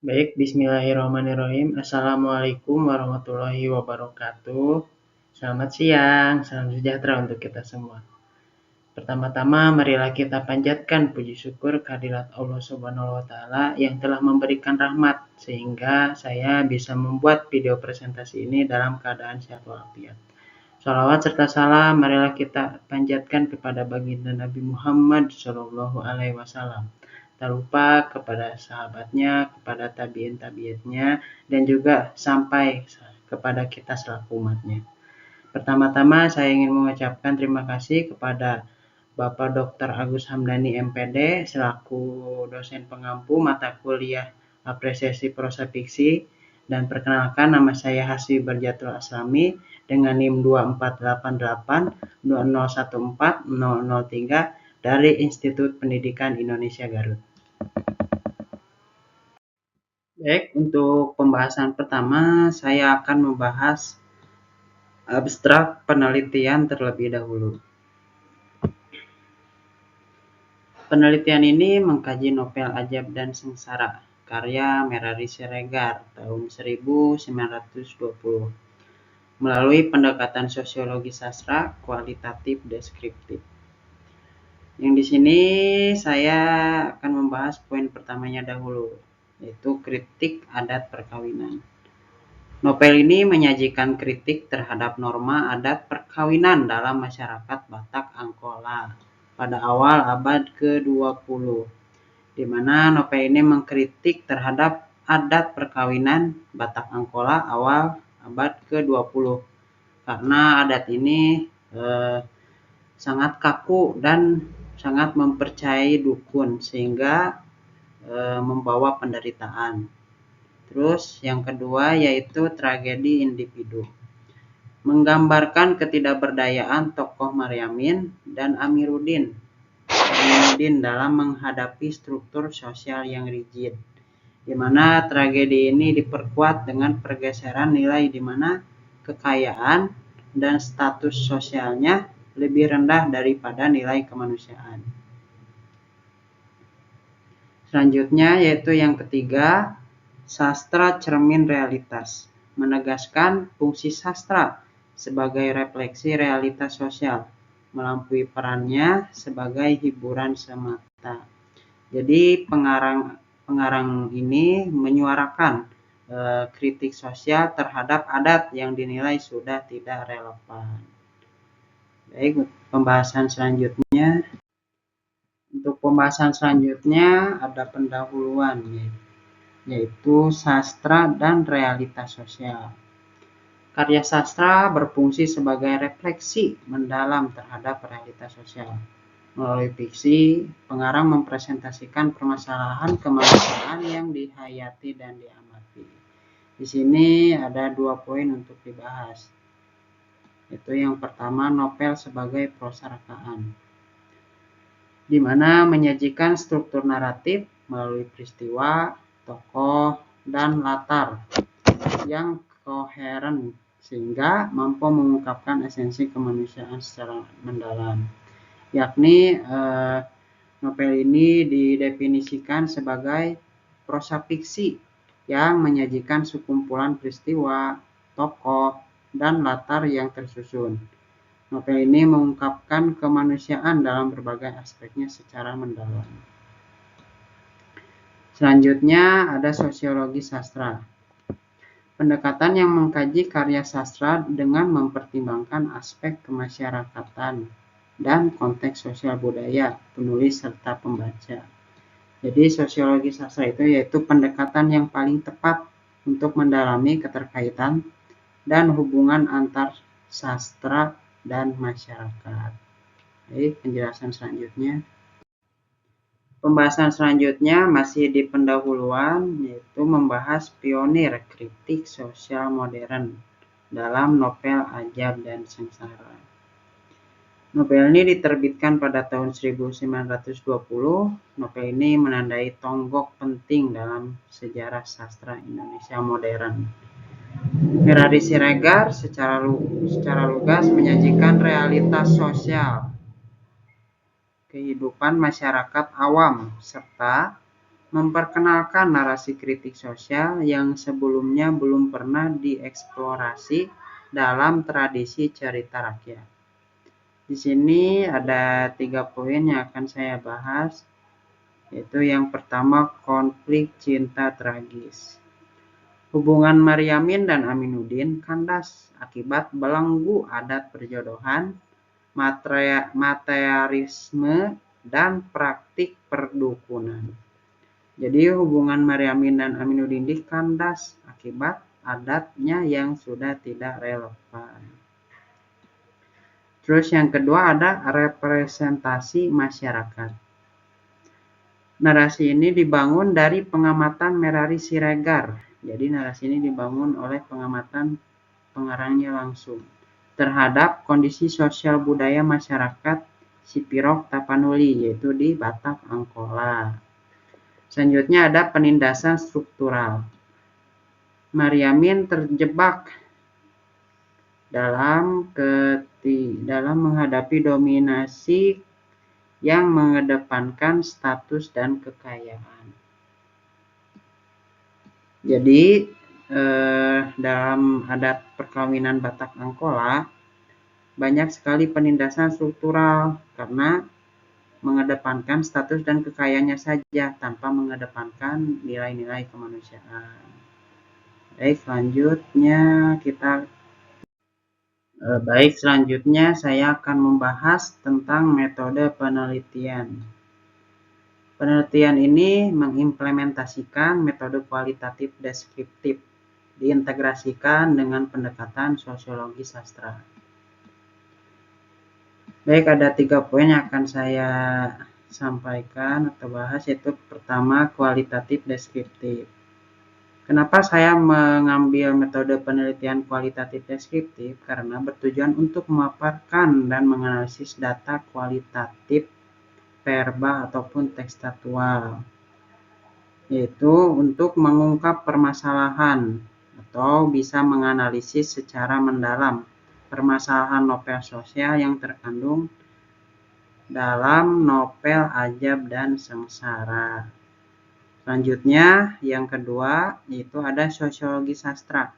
Baik, bismillahirrahmanirrahim. Assalamualaikum warahmatullahi wabarakatuh. Selamat siang, salam sejahtera untuk kita semua. Pertama-tama, marilah kita panjatkan puji syukur kehadirat Allah Subhanahu wa Ta'ala yang telah memberikan rahmat, sehingga saya bisa membuat video presentasi ini dalam keadaan sehat walafiat. Shalawat serta salam, marilah kita panjatkan kepada baginda Nabi Muhammad Shallallahu Alaihi Wasallam. Tak lupa kepada sahabatnya, kepada tabiin-tabiinnya, dan juga sampai kepada kita selaku umatnya. Pertama-tama saya ingin mengucapkan terima kasih kepada Bapak Dr. Agus Hamdani MPD selaku dosen pengampu mata kuliah apresiasi prosa fiksi, dan perkenalkan nama saya Hasbi Barjatul Aslami dengan NIM 24882014003003 dari Institut Pendidikan Indonesia Garut. Baik, untuk pembahasan pertama saya akan membahas abstrak penelitian terlebih dahulu. Penelitian ini mengkaji novel Ajab dan Sengsara karya Merari Siregar tahun 1920 melalui pendekatan sosiologi sastra kualitatif deskriptif. Yang di sini saya akan membahas poin pertamanya dahulu, yaitu kritik adat perkawinan. Novel ini menyajikan kritik terhadap norma adat perkawinan dalam masyarakat Batak Angkola pada awal abad ke-20, di mana novel ini mengkritik terhadap adat perkawinan Batak Angkola awal abad ke-20, karena adat ini sangat kaku dan sangat mempercayai dukun sehingga membawa penderitaan. Terus yang kedua yaitu tragedi individu, menggambarkan ketidakberdayaan tokoh Maryamin dan Amiruddin dalam menghadapi struktur sosial yang rigid, di mana tragedi ini diperkuat dengan pergeseran nilai di mana kekayaan dan status sosialnya lebih rendah daripada nilai kemanusiaan. Selanjutnya yaitu yang ketiga, sastra cermin realitas, menegaskan fungsi sastra sebagai refleksi realitas sosial, melampaui perannya sebagai hiburan semata. Jadi pengarang ini menyuarakan kritik sosial terhadap adat yang dinilai sudah tidak relevan. Baik, pembahasan selanjutnya. Untuk pembahasan selanjutnya ada pendahuluan, yaitu sastra dan realitas sosial. Karya sastra berfungsi sebagai refleksi mendalam terhadap realitas sosial. Melalui fiksi, pengarang mempresentasikan permasalahan kemanusiaan yang dihayati dan diamati. Di sini ada 2 poin untuk dibahas. Itu yang pertama, novel sebagai prosa rekaan, di mana menyajikan struktur naratif melalui peristiwa, tokoh, dan latar yang koheren sehingga mampu mengungkapkan esensi kemanusiaan secara mendalam. Yakni novel ini didefinisikan sebagai prosa fiksi yang menyajikan sekumpulan peristiwa, tokoh, dan latar yang tersusun. Novel ini mengungkapkan kemanusiaan dalam berbagai aspeknya secara mendalam. Selanjutnya ada sosiologi sastra. Pendekatan yang mengkaji karya sastra dengan mempertimbangkan aspek kemasyarakatan dan konteks sosial budaya penulis serta pembaca. Jadi sosiologi sastra itu yaitu pendekatan yang paling tepat untuk mendalami keterkaitan dan hubungan antar sastra dan masyarakat. Baik, penjelasan selanjutnya. Pembahasan selanjutnya masih di pendahuluan, yaitu membahas pionir kritik sosial modern dalam novel Ajab dan Sengsara. Novel ini diterbitkan pada tahun 1920. Novel ini menandai tonggok penting dalam sejarah sastra Indonesia modern. Merari Siregar secara lugas menyajikan realitas sosial kehidupan masyarakat awam serta memperkenalkan narasi kritik sosial yang sebelumnya belum pernah dieksplorasi dalam tradisi cerita rakyat. Di sini ada 3 poin yang akan saya bahas, yaitu yang pertama konflik cinta tragis. Hubungan Maryamin dan Aminuddin kandas akibat belenggu adat perjodohan, materialisme, dan praktik perdukunan. Jadi hubungan Maryamin dan Aminuddin kandas akibat adatnya yang sudah tidak relevan. Terus yang kedua ada representasi masyarakat. Narasi ini dibangun dari pengamatan Merari Siregar. Jadi narasi ini dibangun oleh pengamatan pengarangnya langsung terhadap kondisi sosial budaya masyarakat Sipirok Tapanuli, yaitu di Batak Angkola. Selanjutnya ada penindasan struktural. Maryamin terjebak dalam menghadapi dominasi yang mengedepankan status dan kekayaan. Jadi dalam adat perkawinan Batak Angkola banyak sekali penindasan struktural karena mengedepankan status dan kekayaannya saja tanpa mengedepankan nilai-nilai kemanusiaan. Baik, selanjutnya saya akan membahas tentang metode penelitian. Penelitian ini mengimplementasikan metode kualitatif deskriptif, diintegrasikan dengan pendekatan sosiologi sastra. Baik, ada 3 poin yang akan saya sampaikan atau bahas, yaitu pertama kualitatif deskriptif. Kenapa saya mengambil metode penelitian kualitatif deskriptif? Karena bertujuan untuk memaparkan dan menganalisis data kualitatif verbal ataupun tekstual, yaitu untuk mengungkap permasalahan atau bisa menganalisis secara mendalam permasalahan novel sosial yang terkandung dalam novel Ajab dan Sengsara. Selanjutnya, yang kedua, yaitu ada sosiologi sastra,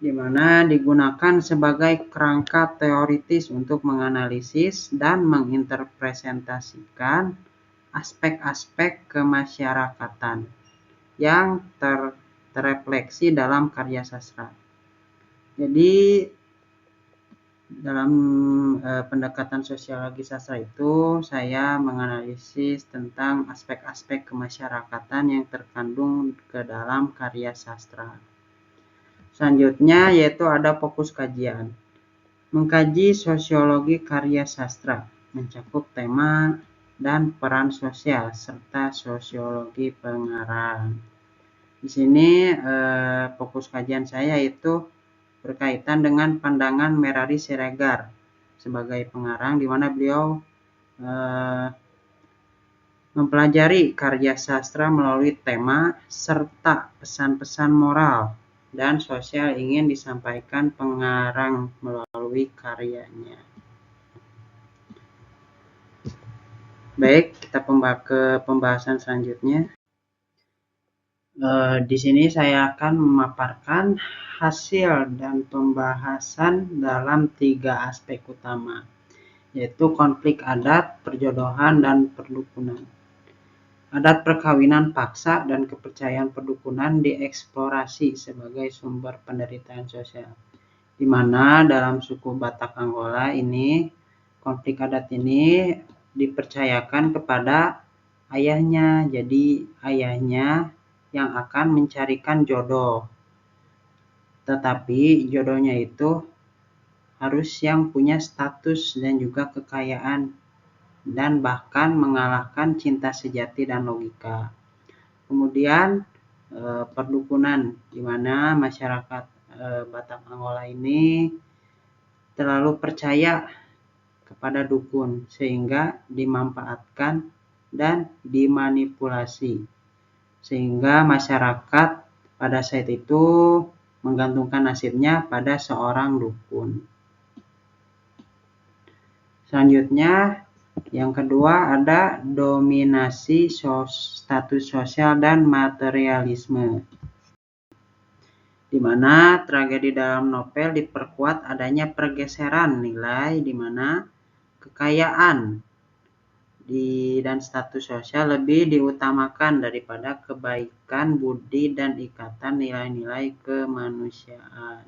di mana digunakan sebagai kerangka teoritis untuk menganalisis dan menginterpretasikan aspek-aspek kemasyarakatan yang terrefleksi dalam karya sastra. Jadi dalam pendekatan sosiologi sastra itu saya menganalisis tentang aspek-aspek kemasyarakatan yang terkandung ke dalam karya sastra. Selanjutnya yaitu ada fokus kajian. Mengkaji sosiologi karya sastra, mencakup tema dan peran sosial serta sosiologi pengarang. Di sini fokus kajian saya itu berkaitan dengan pandangan Merari Siregar sebagai pengarang, di mana beliau mempelajari karya sastra melalui tema serta pesan-pesan moral dan sosial ingin disampaikan pengarang melalui karyanya. Baik, kita ke pembahasan selanjutnya. Di sini saya akan memaparkan hasil dan pembahasan dalam 3 aspek utama, yaitu konflik adat, perjodohan, dan perdukunan. Adat perkawinan paksa dan kepercayaan perdukunan dieksplorasi sebagai sumber penderitaan sosial, di mana dalam suku Batak Angkola ini konflik adat ini dipercayakan kepada ayahnya. Jadi ayahnya yang akan mencarikan jodoh, tetapi jodohnya itu harus yang punya status dan juga kekayaan dan bahkan mengalahkan cinta sejati dan logika. Kemudian perdukunan, di mana masyarakat Batak Angkola ini terlalu percaya kepada dukun sehingga dimanfaatkan dan dimanipulasi, sehingga masyarakat pada saat itu menggantungkan nasibnya pada seorang dukun. Selanjutnya Yang kedua ada dominasi status sosial dan materialisme, di mana tragedi dalam novel diperkuat adanya pergeseran nilai di mana kekayaan dan status sosial lebih diutamakan daripada kebaikan budi dan ikatan nilai-nilai kemanusiaan.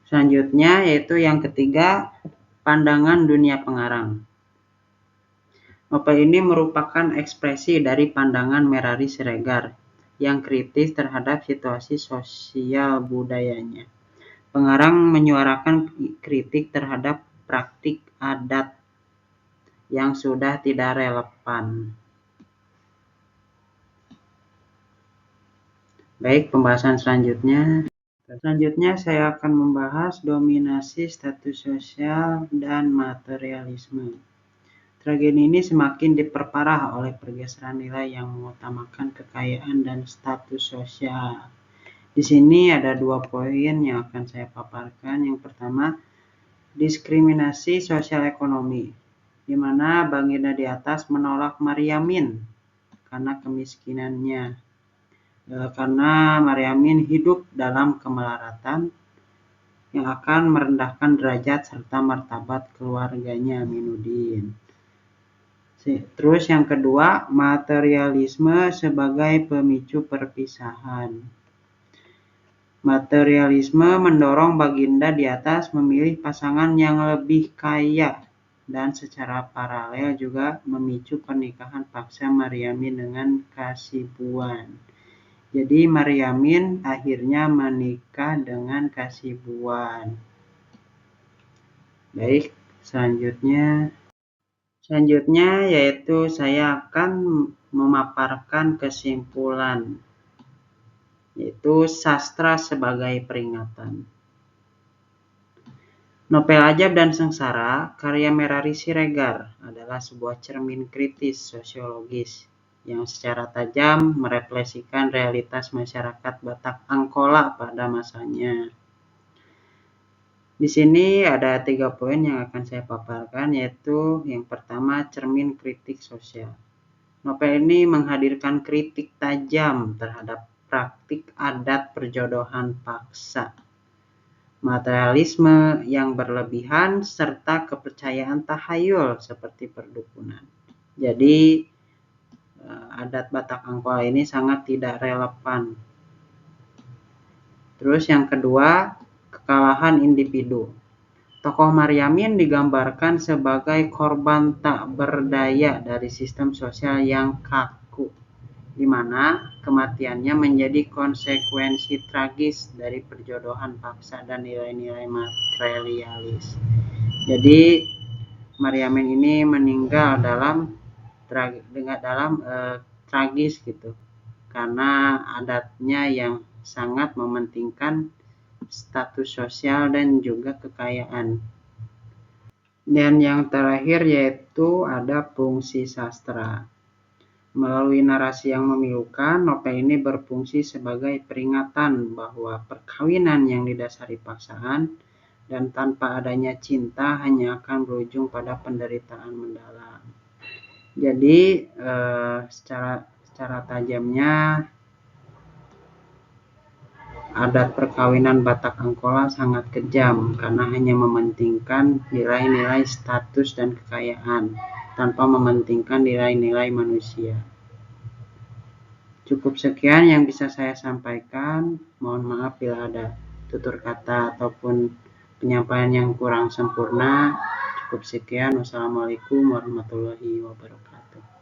Selanjutnya yaitu yang ketiga, pandangan dunia pengarang. Novel ini merupakan ekspresi dari pandangan Merari Siregar yang kritis terhadap situasi sosial budayanya. Pengarang menyuarakan kritik terhadap praktik adat yang sudah tidak relevan. Baik, pembahasan selanjutnya. Selanjutnya saya akan membahas dominasi status sosial dan materialisme. Tragedi ini semakin diperparah oleh pergeseran nilai yang mengutamakan kekayaan dan status sosial. Di sini ada 2 poin yang akan saya paparkan. Yang pertama, diskriminasi sosial ekonomi, di mana Baginda di atas menolak Maryamin karena kemiskinannya. Karena Maryamin hidup dalam kemelaratan yang akan merendahkan derajat serta martabat keluarganya Aminuddin. Terus yang kedua, materialisme sebagai pemicu perpisahan. Materialisme mendorong Baginda di atas memilih pasangan yang lebih kaya dan secara paralel juga memicu pernikahan paksa Maryamin dengan Kasibuan. Jadi Maryamin akhirnya menikah dengan Kasibuan. Baik, Selanjutnya yaitu saya akan memaparkan kesimpulan, yaitu sastra sebagai peringatan. Novel Ajab dan Sengsara karya Merari Siregar adalah sebuah cermin kritis sosiologis yang secara tajam merefleksikan realitas masyarakat Batak Angkola pada masanya. Di sini ada 3 poin yang akan saya paparkan, yaitu yang pertama, cermin kritik sosial. Novel ini menghadirkan kritik tajam terhadap praktik adat perjodohan paksa, materialisme yang berlebihan, serta kepercayaan tahayul seperti perdukunan. Jadi, adat Batak Angkola ini sangat tidak relevan. Terus yang kedua, kekalahan individu. Tokoh Maryamin digambarkan sebagai korban tak berdaya dari sistem sosial yang kaku, di mana kematiannya menjadi konsekuensi tragis dari perjodohan paksa dan nilai-nilai materialis. Jadi Maryamin ini meninggal dalam tragis gitu, karena adatnya yang sangat mementingkan status sosial dan juga kekayaan. Dan yang terakhir yaitu ada fungsi sastra. Melalui narasi yang memilukan, novel ini berfungsi sebagai peringatan bahwa perkawinan yang didasari paksaan dan tanpa adanya cinta hanya akan berujung pada penderitaan mendalam. Jadi secara tajamnya adat perkawinan Batak Angkola sangat kejam karena hanya mementingkan nilai-nilai status dan kekayaan tanpa mementingkan nilai-nilai manusia. Cukup sekian yang bisa saya sampaikan. Mohon maaf bila ada tutur kata ataupun penyampaian yang kurang sempurna. Cukup sekian. Wassalamualaikum warahmatullahi wabarakatuh.